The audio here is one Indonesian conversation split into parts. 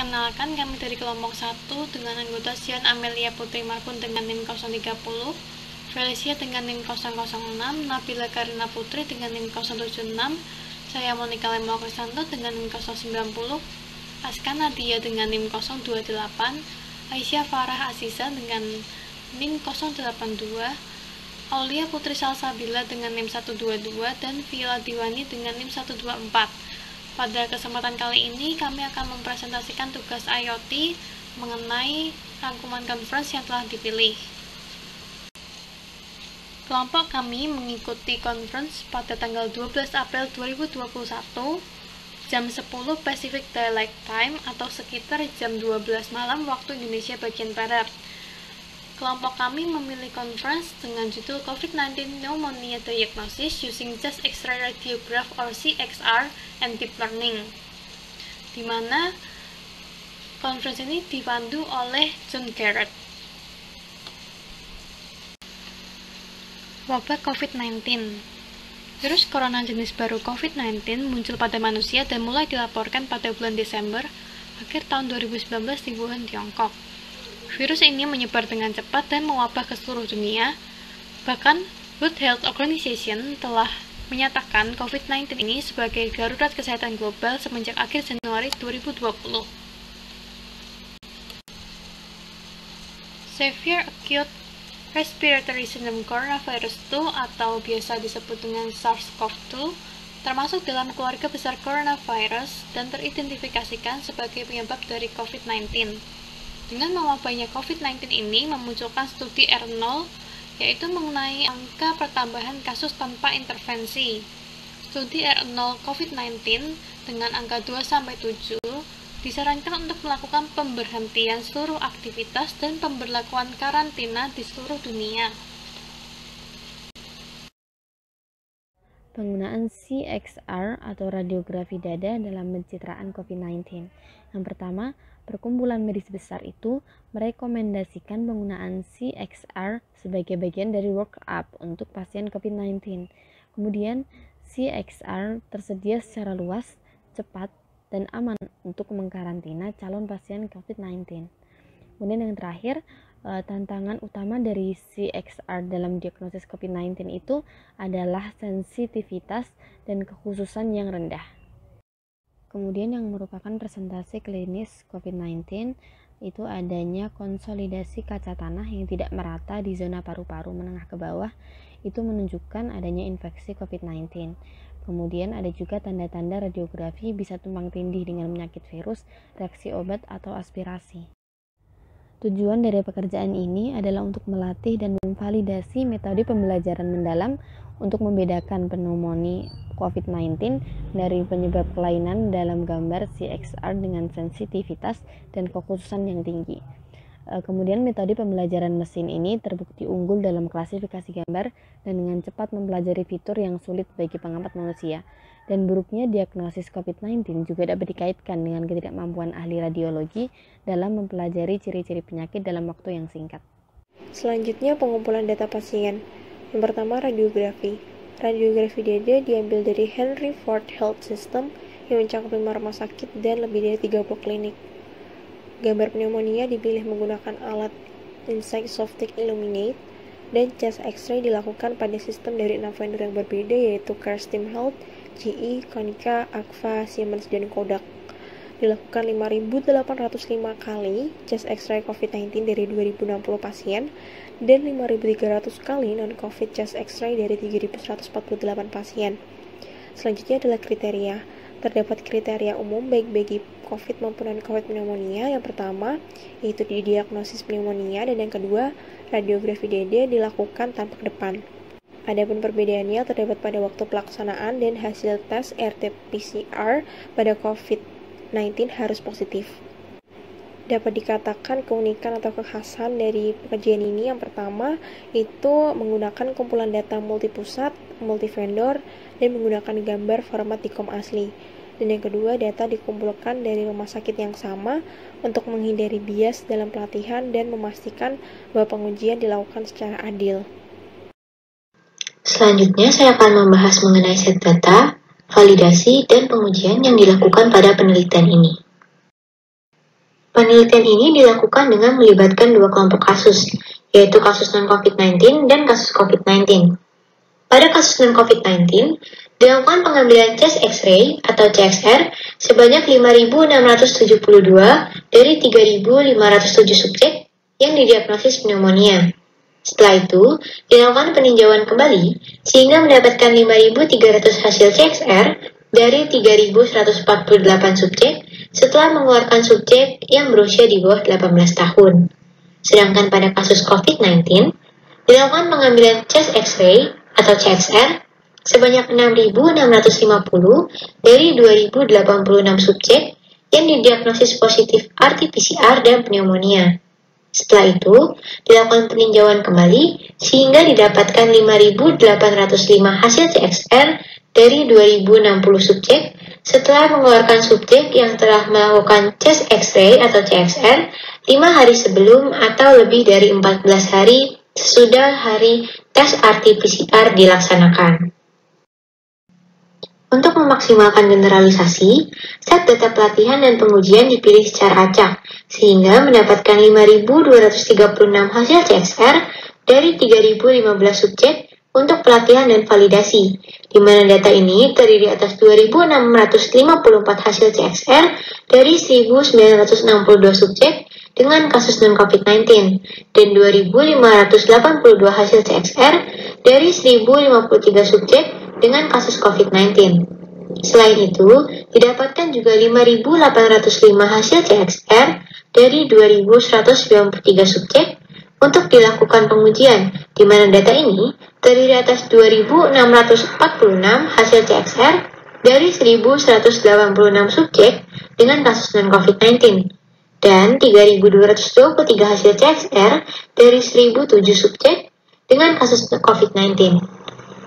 Perkenalkan, kami dari kelompok 1 dengan anggota Sian Amelia Putri Marpun dengan NIM 030, Felicia dengan NIM 006, Nabila Karina Putri dengan NIM 076, saya Monika Lemo Krisanto dengan NIM 090, Aska Nadia dengan NIM 028, Aisyah Farah Aziza dengan NIM 082, Aulia Putri Salsabila dengan NIM 122, dan Viola Diwani dengan NIM 124. Pada kesempatan kali ini, kami akan mempresentasikan tugas IoT mengenai rangkuman conference yang telah dipilih. Kelompok kami mengikuti conference pada tanggal 12 April 2021, jam 10 Pacific Daylight Time atau sekitar jam 12 malam waktu Indonesia bagian Barat. Kelompok kami memilih conference dengan judul COVID-19 Pneumonia Diagnosis Using Chest X-ray Radiograph or CXR and Deep Learning, di mana conference ini dipandu oleh John Garrett. Wabah COVID-19. Virus corona jenis baru COVID-19 muncul pada manusia dan mulai dilaporkan pada bulan Desember akhir tahun 2019 di Wuhan, Tiongkok. Virus ini menyebar dengan cepat dan mewabah ke seluruh dunia. Bahkan, World Health Organization telah menyatakan COVID-19 ini sebagai darurat kesehatan global semenjak akhir Januari 2020. Severe Acute Respiratory Syndrome Coronavirus 2 atau biasa disebut dengan SARS-CoV-2 termasuk dalam keluarga besar coronavirus dan teridentifikasikan sebagai penyebab dari COVID-19. Dengan mewabahnya COVID-19 ini memunculkan studi R0, yaitu mengenai angka pertambahan kasus tanpa intervensi. Studi R0 COVID-19 dengan angka 2-7 disarankan untuk melakukan pemberhentian seluruh aktivitas dan pemberlakuan karantina di seluruh dunia. Penggunaan CXR atau radiografi dada dalam pencitraan COVID-19. Yang pertama, perkumpulan medis besar itu merekomendasikan penggunaan CXR sebagai bagian dari workup untuk pasien COVID-19. Kemudian, CXR tersedia secara luas, cepat, dan aman untuk mengkarantina calon pasien COVID-19. Kemudian yang terakhir, tantangan utama dari CXR dalam diagnosis COVID-19 itu adalah sensitivitas dan kekhususan yang rendah. Kemudian yang merupakan presentasi klinis COVID-19 itu adanya konsolidasi kaca tanah yang tidak merata di zona paru-paru menengah ke bawah, itu menunjukkan adanya infeksi COVID-19. Kemudian ada juga tanda-tanda radiografi bisa tumpang tindih dengan penyakit virus, reaksi obat, atau aspirasi. Tujuan dari pekerjaan ini adalah untuk melatih dan memvalidasi metode pembelajaran mendalam untuk membedakan pneumonia COVID-19 dari penyebab kelainan dalam gambar CXR dengan sensitivitas dan kekhususan yang tinggi. Kemudian metode pembelajaran mesin ini terbukti unggul dalam klasifikasi gambar dan dengan cepat mempelajari fitur yang sulit bagi pengamat manusia. Dan buruknya diagnosis COVID-19 juga dapat dikaitkan dengan ketidakmampuan ahli radiologi dalam mempelajari ciri-ciri penyakit dalam waktu yang singkat. Selanjutnya, pengumpulan data pasien. Yang pertama, radiografi. Radiografi dada diambil dari Henry Ford Health System yang mencakup 5 rumah sakit dan lebih dari 30 klinik. Gambar pneumonia dipilih menggunakan alat Insight Softic Illuminate, dan chest X-ray dilakukan pada sistem dari 6 vendor yang berbeda, yaitu Carestream Health, GE, Konica, Agfa, Siemens, dan Kodak. Dilakukan 5.805 kali chest X-ray COVID-19 dari 2.060 pasien dan 5.300 kali non-COVID chest X-ray dari 3.148 pasien. Selanjutnya adalah kriteria. Terdapat kriteria umum baik bagi COVID maupun non-COVID pneumonia. Yang pertama, yaitu didiagnosis pneumonia, dan yang kedua, radiografi dada dilakukan tampak depan. Adapun perbedaannya terdapat pada waktu pelaksanaan dan hasil tes RT-PCR pada COVID-19 harus positif. Dapat dikatakan keunikan atau kekhasan dari pekerjaan ini, yang pertama itu menggunakan kumpulan data multipusat, multivendor, dan menggunakan gambar format DICOM asli. Dan yang kedua, data dikumpulkan dari rumah sakit yang sama untuk menghindari bias dalam pelatihan dan memastikan bahwa pengujian dilakukan secara adil. Selanjutnya, saya akan membahas mengenai set data, validasi, dan pengujian yang dilakukan pada penelitian ini. Penelitian ini dilakukan dengan melibatkan dua kelompok kasus, yaitu kasus non-COVID-19 dan kasus COVID-19. Pada kasus non-COVID-19, dilakukan pengambilan chest X-ray atau CXR sebanyak 5.672 dari 3.507 subjek yang didiagnosis pneumonia. Setelah itu, dilakukan peninjauan kembali sehingga mendapatkan 5.300 hasil CXR dari 3.148 subjek setelah mengeluarkan subjek yang berusia di bawah 18 tahun. Sedangkan pada kasus COVID-19, dilakukan pengambilan chest X-ray atau CXR sebanyak 6.650 dari 2.086 subjek yang didiagnosis positif RT-PCR dan pneumonia. Setelah itu, dilakukan peninjauan kembali sehingga didapatkan 5.805 hasil CXR dari 2.060 subjek setelah mengeluarkan subjek yang telah melakukan chest X-ray atau CXR 5 hari sebelum atau lebih dari 14 hari sesudah hari tes RT-PCR dilaksanakan. Untuk memaksimalkan generalisasi, set data pelatihan dan pengujian dipilih secara acak, sehingga mendapatkan 5.236 hasil CXR dari 3.015 subjek untuk pelatihan dan validasi, di mana data ini terdiri atas 2.654 hasil CXR dari 1.962 subjek dengan kasus non-COVID-19 dan 2.582 hasil CXR dari 1.053 subjek dengan kasus COVID-19. Selain itu, didapatkan juga 5.805 hasil CXR dari 2.193 subjek untuk dilakukan pengujian, di mana data ini terdiri atas 2.646 hasil CXR dari 1.186 subjek dengan kasus non-COVID-19 dan 3.223 hasil CXR dari 1.007 subjek dengan kasus COVID-19.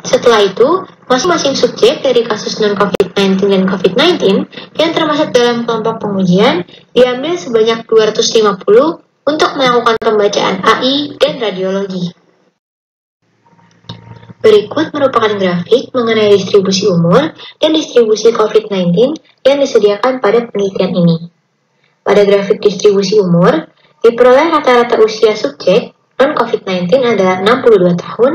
Setelah itu, masing-masing subjek dari kasus non-COVID-19 dan COVID-19 yang termasuk dalam kelompok pengujian diambil sebanyak 250 untuk melakukan pembacaan AI dan radiologi. Berikut merupakan grafik mengenai distribusi umur dan distribusi COVID-19 yang disediakan pada penelitian ini. Pada grafik distribusi umur, diperoleh rata-rata usia subjek non-COVID-19 adalah 62 tahun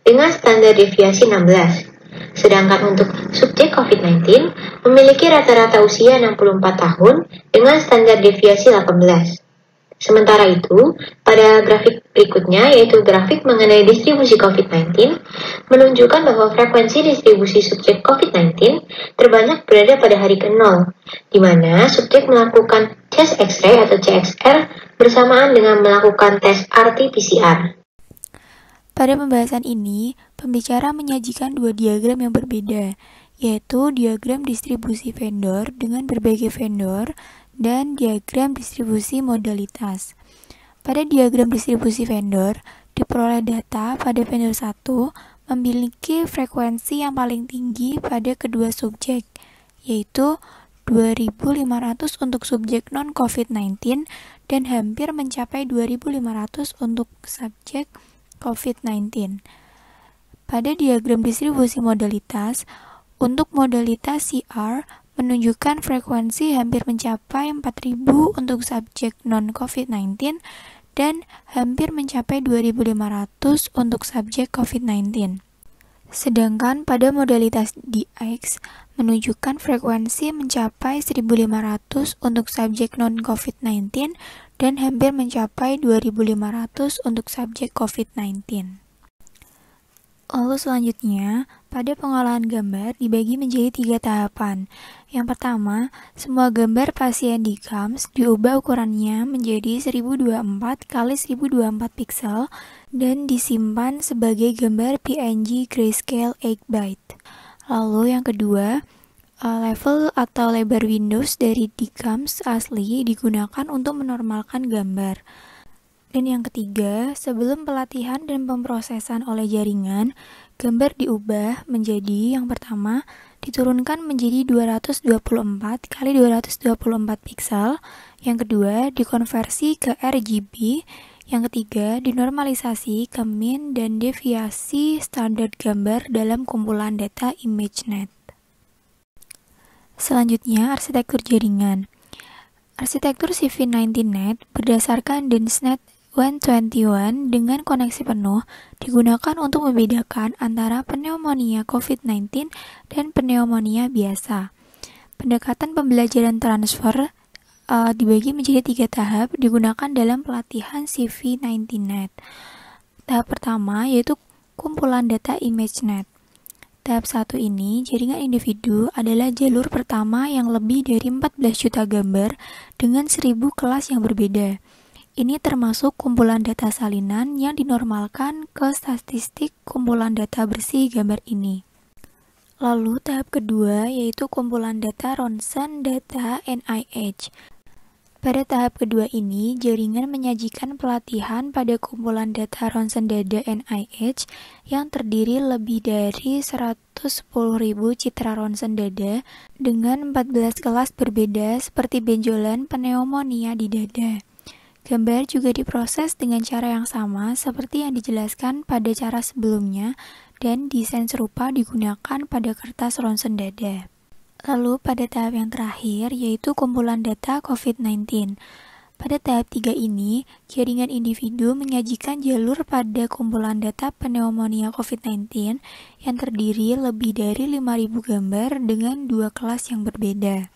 dengan standar deviasi 16. Sedangkan untuk subjek COVID-19 memiliki rata-rata usia 64 tahun dengan standar deviasi 18. Sementara itu, pada grafik berikutnya, yaitu grafik mengenai distribusi COVID-19, menunjukkan bahwa frekuensi distribusi subjek COVID-19 terbanyak berada pada hari ke-0, di mana subjek melakukan tes X-ray atau CXR bersamaan dengan melakukan tes RT-PCR. Pada pembahasan ini, pembicara menyajikan dua diagram yang berbeda, yaitu diagram distribusi vendor dengan berbagai vendor dan diagram distribusi modalitas. Pada diagram distribusi vendor, diperoleh data pada vendor 1 memiliki frekuensi yang paling tinggi pada kedua subjek, yaitu 2.500 untuk subjek non-COVID-19 dan hampir mencapai 2.500 untuk subjek COVID-19. Pada diagram distribusi modalitas, untuk modalitas CR menunjukkan frekuensi hampir mencapai 4.000 untuk subjek non-COVID-19 dan hampir mencapai 2.500 untuk subjek COVID-19. Sedangkan pada modalitas DX menunjukkan frekuensi mencapai 1.500 untuk subjek non-COVID-19 dan hampir mencapai 2.500 untuk subjek COVID-19. Lalu selanjutnya, pada pengolahan gambar dibagi menjadi 3 tahapan. Yang pertama, semua gambar pasien di KAMS diubah ukurannya menjadi 1024 x 1024 pixel dan disimpan sebagai gambar PNG Grayscale 8 byte. Lalu yang kedua, level atau lebar Windows dari DKAMS asli digunakan untuk menormalkan gambar. Dan yang ketiga, sebelum pelatihan dan pemrosesan oleh jaringan, gambar diubah menjadi yang pertama, diturunkan menjadi 224 x 224 pixel, yang kedua, dikonversi ke RGB, yang ketiga, dinormalisasi ke min dan deviasi standar gambar dalam kumpulan data ImageNet. Selanjutnya, arsitektur jaringan. Arsitektur CV19net berdasarkan DNSNet 121 dengan koneksi penuh digunakan untuk membedakan antara pneumonia COVID-19 dan pneumonia biasa. Pendekatan pembelajaran transfer dibagi menjadi 3 tahap digunakan dalam pelatihan CV19net. Tahap pertama yaitu kumpulan data ImageNet. Tahap 1 ini, jaringan individu adalah jalur pertama yang lebih dari 14 juta gambar dengan 1000 kelas yang berbeda. Ini termasuk kumpulan data salinan yang dinormalkan ke statistik kumpulan data bersih gambar ini. Lalu tahap kedua yaitu kumpulan data ronsen data NIH. Pada tahap kedua ini, jaringan menyajikan pelatihan pada kumpulan data ronsen data NIH yang terdiri lebih dari 110.000 citra ronsen dada dengan 14 kelas berbeda seperti benjolan pneumonia di dada. Gambar juga diproses dengan cara yang sama seperti yang dijelaskan pada cara sebelumnya dan desain serupa digunakan pada kertas ronsen dada. Lalu pada tahap yang terakhir yaitu kumpulan data COVID-19. Pada tahap 3 ini, jaringan individu menyajikan jalur pada kumpulan data pneumonia COVID-19 yang terdiri lebih dari 5.000 gambar dengan 2 kelas yang berbeda.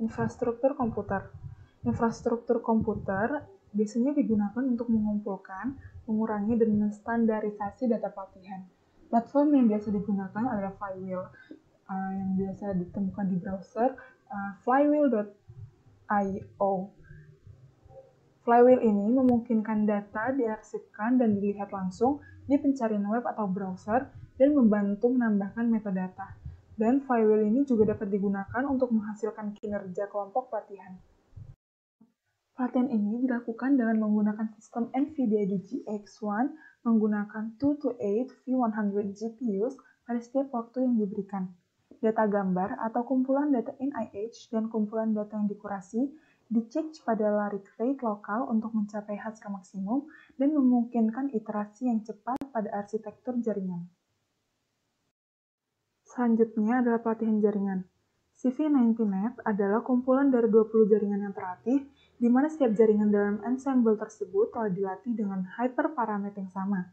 Infrastruktur komputer. Infrastruktur komputer biasanya digunakan untuk mengumpulkan, mengurangi, dan menstandarisasi data pelatihan. Platform yang biasa digunakan adalah Flywheel, yang biasa ditemukan di browser flywheel.io. Flywheel ini memungkinkan data diarsipkan dan dilihat langsung di pencarian web atau browser dan membantu menambahkan metadata. Dan Flywheel ini juga dapat digunakan untuk menghasilkan kinerja kelompok pelatihan. Pelatihan ini dilakukan dengan menggunakan sistem NVIDIA DGX-1 menggunakan 228 V100 GPUs pada setiap waktu yang diberikan. Data gambar atau kumpulan data NIH dan kumpulan data yang dikurasi dicek pada larik rate lokal untuk mencapai hasil maksimum dan memungkinkan iterasi yang cepat pada arsitektur jaringan. Selanjutnya adalah pelatihan jaringan. CV19net adalah kumpulan dari 20 jaringan yang terlatih, di mana setiap jaringan dalam ensemble tersebut telah dilatih dengan hyperparameter yang sama.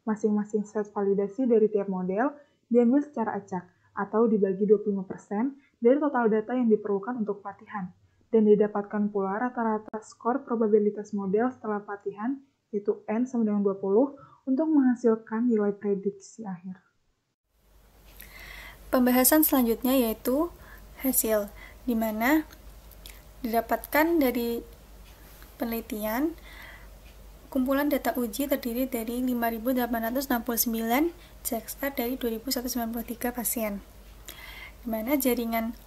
Masing-masing set validasi dari tiap model diambil secara acak, atau dibagi 25% dari total data yang diperlukan untuk pelatihan, dan didapatkan pula rata-rata skor probabilitas model setelah pelatihan, yaitu N sama dengan 20, untuk menghasilkan nilai prediksi akhir. Pembahasan selanjutnya yaitu hasil, di mana didapatkan dari penelitian kumpulan data uji terdiri dari 5.869 CXR dari 2.193 pasien, di mana jaringan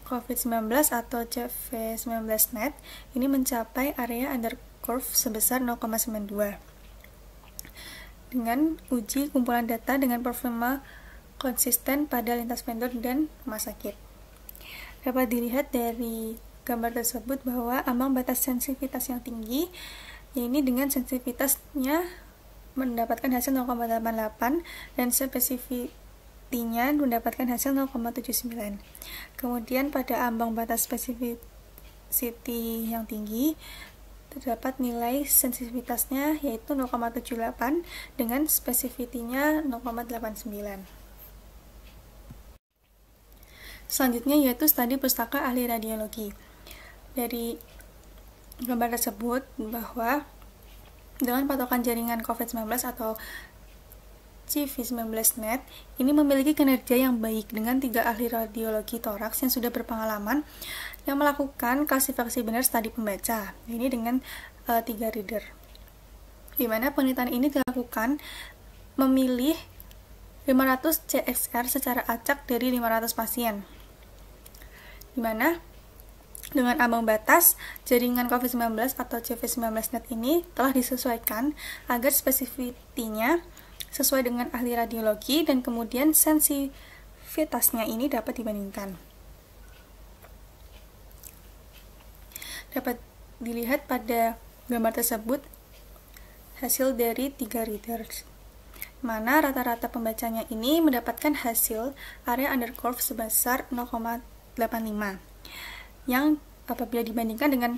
COVID-19 atau CV19net ini mencapai area under curve sebesar 0,92 dengan uji kumpulan data dengan performa konsisten pada lintas vendor dan rumah sakit. Dapat dilihat dari gambar tersebut bahwa ambang batas sensitivitas yang tinggi, yaitu dengan sensitivitasnya mendapatkan hasil 0,88 dan spesifitinya mendapatkan hasil 0,79. Kemudian pada ambang batas specificity yang tinggi terdapat nilai sensitivitasnya yaitu 0,78 dengan spesifitinya 0,89. Selanjutnya yaitu studi pustaka ahli radiologi. Dari gambar tersebut bahwa dengan patokan jaringan COVID-19 atau CV19net ini memiliki kinerja yang baik dengan 3 ahli radiologi toraks yang sudah berpengalaman yang melakukan klasifikasi benar studi pembaca, ini dengan 3 reader. Di mana penelitian ini dilakukan memilih 500 CXR secara acak dari 500 pasien. Di mana dengan ambang batas jaringan COVID-19 atau CV19net ini telah disesuaikan agar spesifitinya sesuai dengan ahli radiologi dan kemudian sensitivitasnya ini dapat dibandingkan. Dapat dilihat pada gambar tersebut hasil dari 3 readers, mana rata-rata pembacanya ini mendapatkan hasil area under curve sebesar 0,85. yang apabila dibandingkan dengan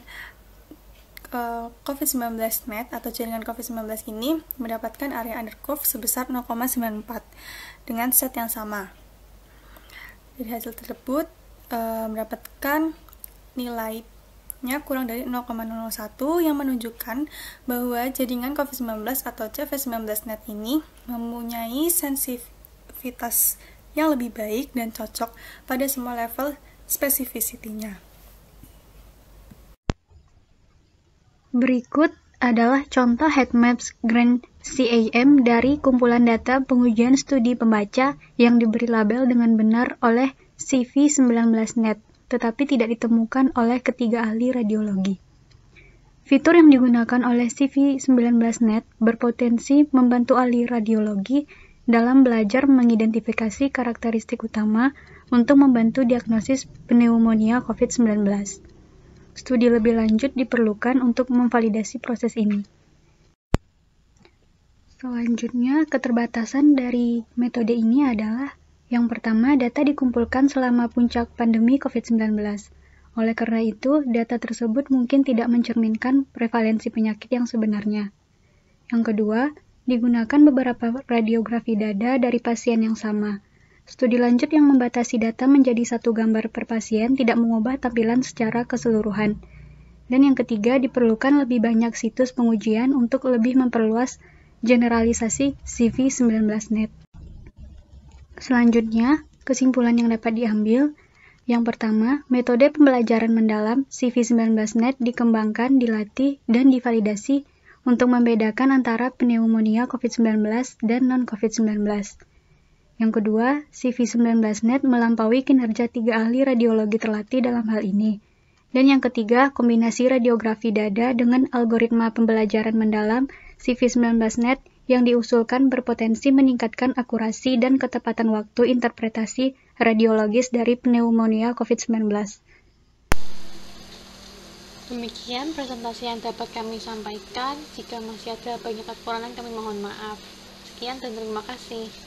COVID-19 net atau jaringan COVID-19 ini mendapatkan area under curve sebesar 0,94 dengan set yang sama. Dari hasil tersebut mendapatkan nilainya kurang dari 0,01 yang menunjukkan bahwa jaringan COVID-19 atau CV19 net ini mempunyai sensitivitas yang lebih baik dan cocok pada semua level spesifisitinya. Berikut adalah contoh heatmaps Grand CAM dari kumpulan data pengujian studi pembaca yang diberi label dengan benar oleh CV19net, tetapi tidak ditemukan oleh ketiga ahli radiologi. Fitur yang digunakan oleh CV19net berpotensi membantu ahli radiologi dalam belajar mengidentifikasi karakteristik utama untuk membantu diagnosis pneumonia COVID-19. Studi lebih lanjut diperlukan untuk memvalidasi proses ini. Selanjutnya, keterbatasan dari metode ini adalah yang pertama, data dikumpulkan selama puncak pandemi COVID-19. Oleh karena itu, data tersebut mungkin tidak mencerminkan prevalensi penyakit yang sebenarnya. Yang kedua, digunakan beberapa radiografi dada dari pasien yang sama. Studi lanjut yang membatasi data menjadi satu gambar per pasien tidak mengubah tampilan secara keseluruhan. Dan yang ketiga, diperlukan lebih banyak situs pengujian untuk lebih memperluas generalisasi CV19net. Selanjutnya, kesimpulan yang dapat diambil. Yang pertama, metode pembelajaran mendalam CV19net dikembangkan, dilatih, dan divalidasi untuk membedakan antara pneumonia COVID-19 dan non-COVID-19. Yang kedua, CV19net melampaui kinerja 3 ahli radiologi terlatih dalam hal ini. Dan yang ketiga, kombinasi radiografi dada dengan algoritma pembelajaran mendalam CV19net yang diusulkan berpotensi meningkatkan akurasi dan ketepatan waktu interpretasi radiologis dari pneumonia COVID-19. Demikian presentasi yang dapat kami sampaikan. Jika masih ada banyak kekurangan, kami mohon maaf. Sekian dan terima kasih.